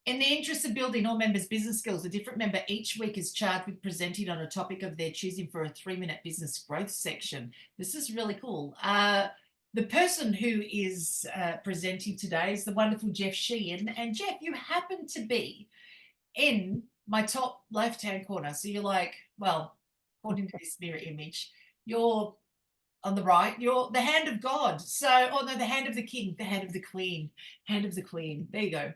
In the interest of building all members' business skills, a different member each week is charged with presenting on a topic of their choosing for a 3-minute business growth section. This is really cool. The person who is presenting today is the wonderful Jeff Sheehan. And Jeff, you happen to be in my top left-hand corner. So you're like, well, according to this mirror image, you're on the right, you're the hand of God. So, oh no, the hand of the king, the hand of the queen, hand of the queen. There you go.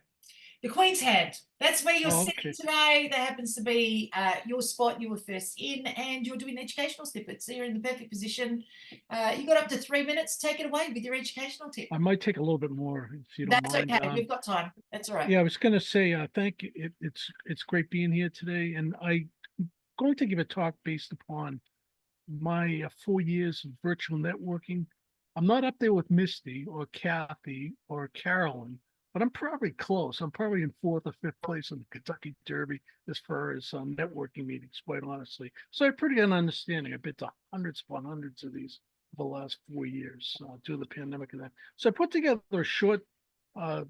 The Queen's Hand. That's where you're Oh, sitting okay. today. That happens to be your spot. You were first in, and you're doing educational snippets. So you're in the perfect position. You got up to 3 minutes. Take it away with your educational tip. I might take a little bit more if you don't That's mind. okay. We've got time. That's all right. Yeah, I was going to say thank you. It's great being here today, and I'm going to give a talk based upon my 4 years of virtual networking. I'm not up there with Misty or Kathy or Carolyn, but I'm probably close. I'm probably in fourth or fifth place in the Kentucky Derby as far as networking meetings, quite honestly. So I pretty good understanding. I've been to hundreds upon hundreds of these for the last 4 years due to the pandemic and that. So I put together a short uh,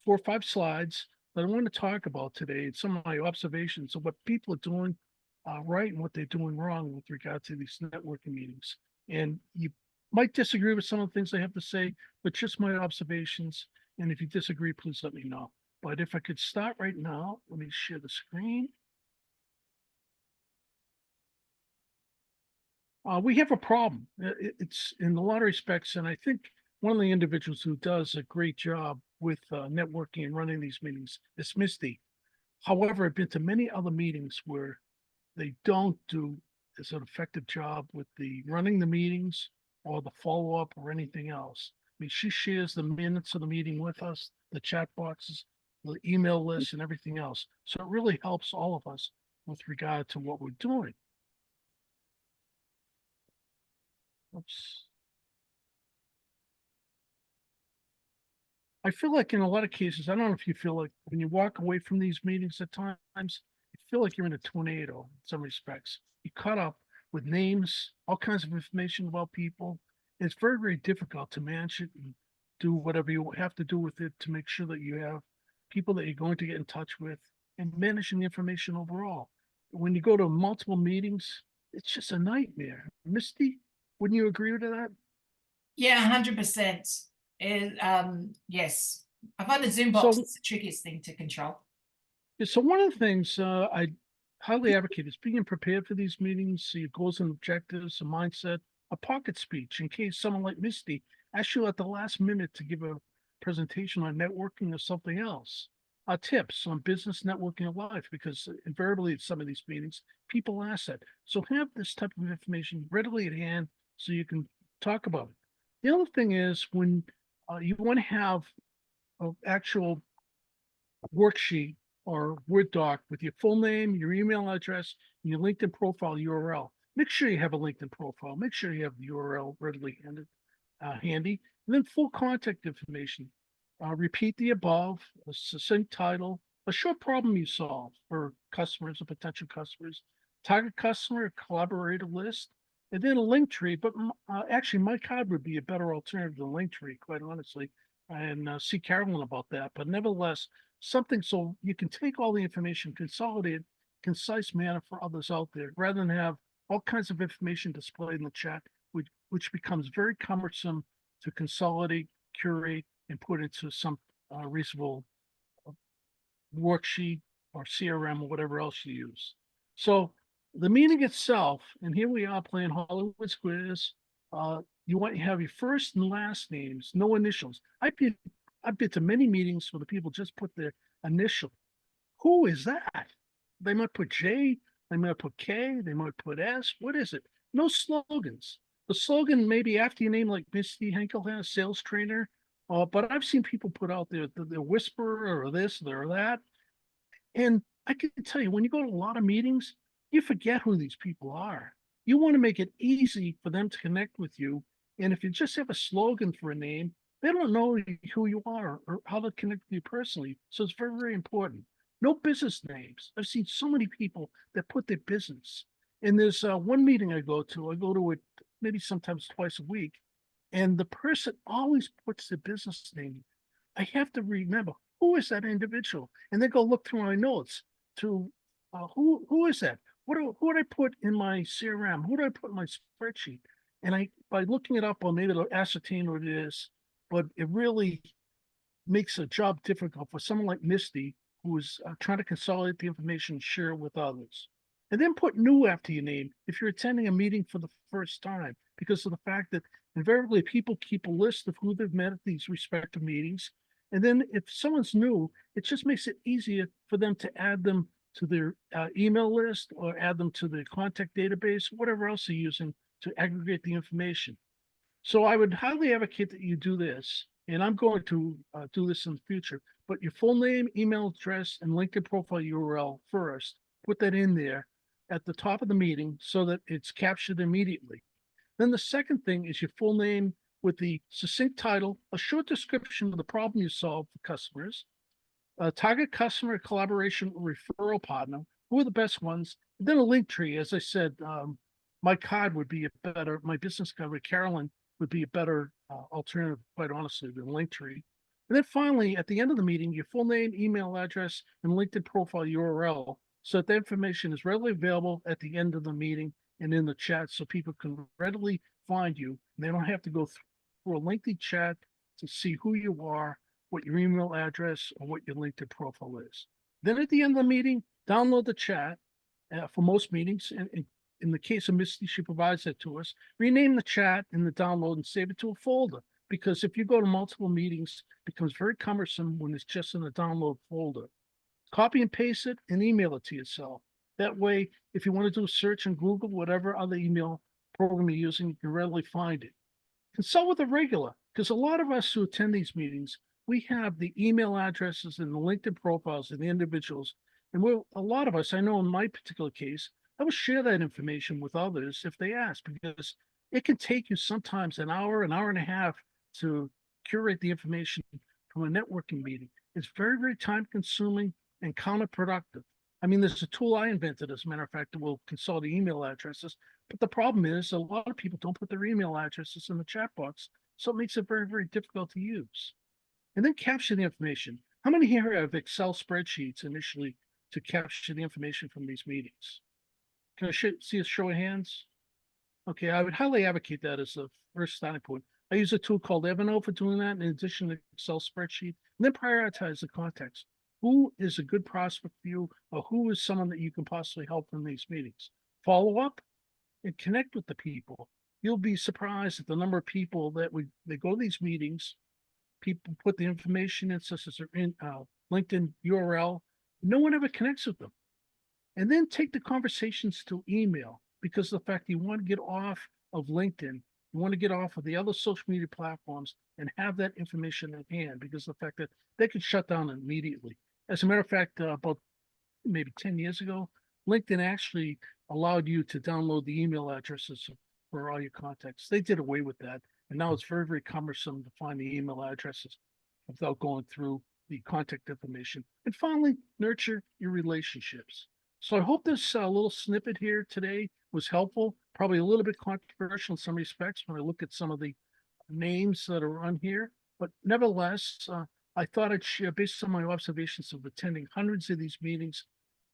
4 or 5 slides that I want to talk about today and some of my observations of what people are doing right and what they're doing wrong with regard to these networking meetings. And you might disagree with some of the things I have to say, but just my observations. And if you disagree, please let me know. But if I could start right now, let me share the screen. We have a problem. It's in a lot of respects, and I think one of the individuals who does a great job with networking and running these meetings is Misty. However, I've been to many other meetings where they don't do as an effective job with the running the meetings or the follow-up or anything else. I mean, she shares the minutes of the meeting with us, the chat boxes, the email lists, and everything else. So it really helps all of us with regard to what we're doing. Oops. I feel like in a lot of cases, I don't know if you feel like when you walk away from these meetings at times, you feel like you're in a tornado in some respects. You caught up with names, all kinds of information about people. It's very, very difficult to manage it and do whatever you have to do with it to make sure that you have people that you're going to get in touch with and managing the information overall. When you go to multiple meetings, it's just a nightmare. Misty, wouldn't you agree with that? Yeah, 100%. Yes. I find the Zoom box So is the trickiest thing to control. Yeah, so one of the things I highly advocate is being prepared for these meetings, so your goals and objectives, a mindset, a pocket speech in case someone like Misty asks you at the last minute to give a presentation on networking or something else. Tips on business networking of life, because invariably at some of these meetings, people ask that. So have this type of information readily at hand so you can talk about it. The other thing is when you want to have an actual worksheet or Word doc with your full name, your email address, and your LinkedIn profile URL. Make sure you have a LinkedIn profile. Make sure you have the URL readily handy, and then full contact information. Repeat the above, a succinct title, a short problem you solve for customers or potential customers, target customer, collaborator list, and then a link tree. But actually, my card would be a better alternative than Linktree, quite honestly, and see Carolyn about that. But nevertheless, something so you can take all the information, consolidate it, concise manner for others out there, rather than have all kinds of information displayed in the chat, which becomes very cumbersome to consolidate, curate, and put into some reasonable uh, worksheet or CRM or whatever else you use. So the meeting itself, and here we are playing Hollywood Squares. You want to have your first and last names, no initials. I've been to many meetings where the people just put their initial. Who is that? They might put J, they might put K, they might put S. What is it? No slogans. The slogan may be after your name, like Misty Henkel has, sales trainer. But I've seen people put out there the whisperer or this or that. And I can tell you, when you go to a lot of meetings, you forget who these people are. You want to make it easy for them to connect with you. And if you just have a slogan for a name, they don't know who you are or how to connect with you personally. So it's very, very important. No business names. I've seen so many people that put their business. And there's one meeting I go to it maybe sometimes twice a week. And the person always puts their business name. I have to remember who is that individual? And then go look through my notes to who is that? Who did I put in my CRM? Who did I put in my spreadsheet? And by looking it up, I'll maybe it'll ascertain what it is. But it really makes a job difficult for someone like Misty, who is trying to consolidate the information and share it with others. And then put new after your name if you're attending a meeting for the first time, because of the fact that invariably people keep a list of who they've met at these respective meetings. And then if someone's new, it just makes it easier for them to add them to their email list or add them to their contact database, whatever else they're using to aggregate the information. So I would highly advocate that you do this, and I'm going to do this in the future. But your full name, email address, and LinkedIn profile URL first. Put that in there at the top of the meeting so that it's captured immediately. Then the second thing is your full name with the succinct title, a short description of the problem you solve for customers, a target customer collaboration or referral partner, who are the best ones, and then a link tree. As I said, my card would be my business card with Carolyn would be a better alternative, quite honestly, than Linktree. And then finally, at the end of the meeting, your full name, email address, and LinkedIn profile URL, so that the information is readily available at the end of the meeting and in the chat, so people can readily find you. And they don't have to go through a lengthy chat to see who you are, what your email address, or what your LinkedIn profile is. Then at the end of the meeting, download the chat for most meetings, and in the case of Misty, she provides that to us. Rename the chat in the download and save it to a folder. Because if you go to multiple meetings, it becomes very cumbersome when it's just in a download folder. Copy and paste it and email it to yourself. That way, if you want to do a search in Google, whatever other email program you're using, you can readily find it. Consult with a regular, because a lot of us who attend these meetings, we have the email addresses and the LinkedIn profiles of the individuals. And a lot of us, I know in my particular case, I will share that information with others if they ask, because it can take you sometimes an hour and a half to curate the information from a networking meeting. It's very, very time consuming and counterproductive. I mean, there's a tool I invented, as a matter of fact, that will consolidate email addresses. But the problem is a lot of people don't put their email addresses in the chat box. So it makes it very, very difficult to use. And then capture the information. How many here have Excel spreadsheets initially to capture the information from these meetings? Can I see a show of hands? Okay, I would highly advocate that as a first starting point. I use a tool called Evernote for doing that in addition to Excel spreadsheet, and then prioritize the context. Who is a good prospect for you, or who is someone that you can possibly help in these meetings? Follow up and connect with the people. You'll be surprised at the number of people that they go to these meetings. People put the information in, such as their LinkedIn URL. No one ever connects with them. And then take the conversations to email, because the fact you want to get off of LinkedIn, you want to get off of the other social media platforms and have that information at hand, because the fact that they could shut down immediately. As a matter of fact, about maybe 10 years ago, LinkedIn actually allowed you to download the email addresses for all your contacts. They did away with that. And now it's very, very cumbersome to find the email addresses without going through the contact information. And finally, nurture your relationships. So I hope this little snippet here today was helpful, probably a little bit controversial in some respects when I look at some of the names that are on here. But nevertheless, I thought I'd share, based on my observations of attending hundreds of these meetings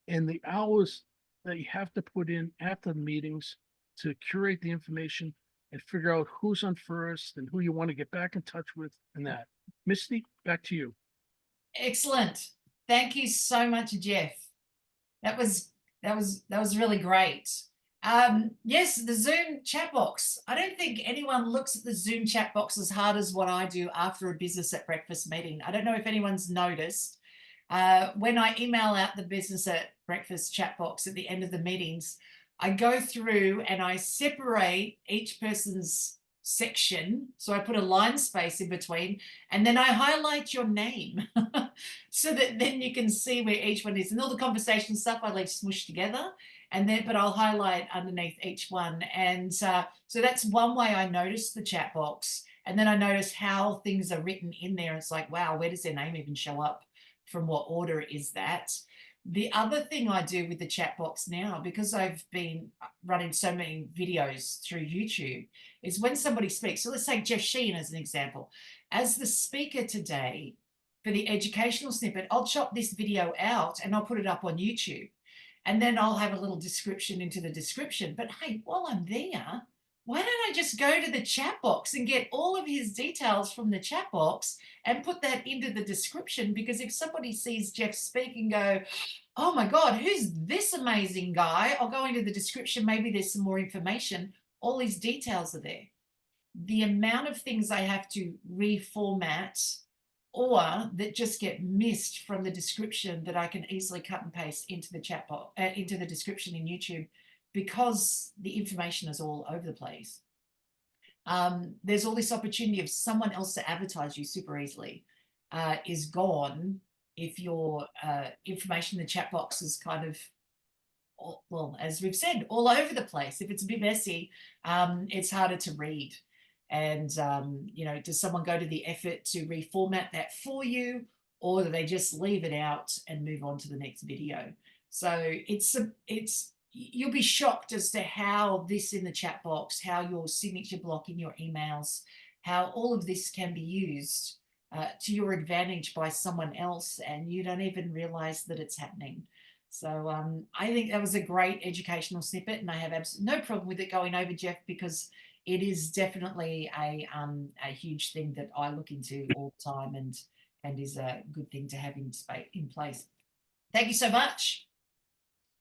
and the hours that you have to put in after the meetings to curate the information and figure out who's on first and who you want to get back in touch with, and that. Misty, back to you. Excellent. Thank you so much, Jeff. That was really great. Yes, the Zoom chat box. I don't think anyone looks at the Zoom chat box as hard as what I do after a business at breakfast meeting. I don't know if anyone's noticed. When I email out the business at breakfast chat box at the end of the meetings, I go through and I separate each person's section. So I put a line space in between, and then I highlight your name so that then you can see where each one is. And all the conversation stuff I leave smushed together, and then but I'll highlight underneath each one. And so that's one way I notice the chat box. And then I notice how things are written in there. It's like, wow, where does their name even show up? From what order is that? The other thing I do with the chat box now, because I've been running so many videos through YouTube, is when somebody speaks. So let's take Jeff Sheehan as an example. As the speaker today, for the educational snippet, I'll chop this video out and I'll put it up on YouTube. And then I'll have a little description into the description. But hey, while I'm there, why don't I just go to the chat box and get all of his details from the chat box and put that into the description? Because if somebody sees Jeff speak and go, oh my God, who's this amazing guy? I'll go into the description. Maybe there's some more information. All his details are there. The amount of things I have to reformat or that just get missed from the description that I can easily cut and paste into the chat box, into the description in YouTube, because the information is all over the place. There's all this opportunity of someone else to advertise you super easily is gone if your information in the chat box is kind of, well, as we've said, all over the place. If it's a bit messy, it's harder to read. And, you know, does someone go to the effort to reformat that for you, or do they just leave it out and move on to the next video? So you'll be shocked as to how this in the chat box, how your signature block in your emails, how all of this can be used to your advantage by someone else, and you don't even realize that it's happening. So I think that was a great educational snippet, and I have absolutely no problem with it going over, Jeff, because it is definitely a huge thing that I look into all the time, and is a good thing to have in place. Thank you so much.